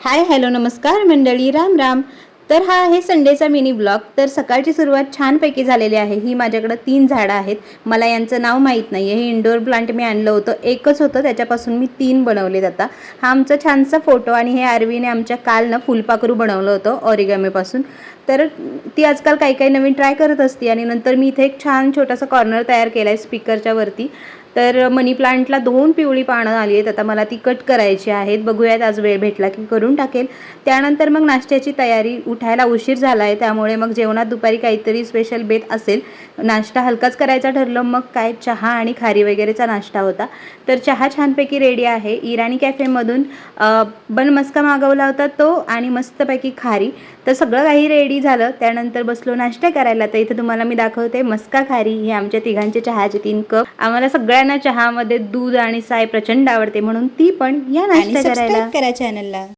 Hi hello नमस्कार मंडळी, राम राम. तर हा आहे संडेचा मिनी ब्लॉग. तर सकाळची सुरुवात छानपैकी झालेली आहे. ही माझ्याकडे 3 झाडं आहेत. मला यांचं नाव माहीत नाही आहे. हे इंडोर प्लांट मी आणलं होतं, एकच होतं, त्याच्यापासून मी 3 बनवलेत आता. हा आमचा छानसा फोटो. आणि हे आरवीने आमच्या काल ना फुलपाखरू बनवलं होतं ऑरिगॅमीपासून. तर ती आजकाल काही काही नवीन ट्राय करत असते. आणि नंतर मी इथे एक छान छोटासा कॉर्नर तयार केला आहे स्पीकरच्या वरती. तर मनी प्लांटला 2 पिवळी पानं आली आहेत. आता मला ती कट करायची आहेत. बघूयात आज वेळ भेटला की करून टाकेल. त्यानंतर मग नाश्त्याची तयारी. उठायला उशीर झाला आहे, त्यामुळे मग जेवणात दुपारी काहीतरी स्पेशल बेत असेल. नाश्ता हलकाच करायचा ठरलं. मग काय चहा आणि खारी वगैरेचा नाश्ता होता. तर चहा छानपैकी रेडी आहे. इराणी कॅफेमधून बन मस्का मागवला होता तो, आणि मस्तपैकी खारी. तर सगळं काही रेडी झालं. त्यानंतर बसलो नाश्ता करायला. तर इथे तुम्हाला मी दाखवते मस्का खारी. हे आमच्या तिघांचे चहाचे 3 कप. आम्हाला सगळ्यांना चहामध्ये दूध आणि साय प्रचंड आवडते, म्हणून ती पण या नाश्ता करायला. करा चॅनलला.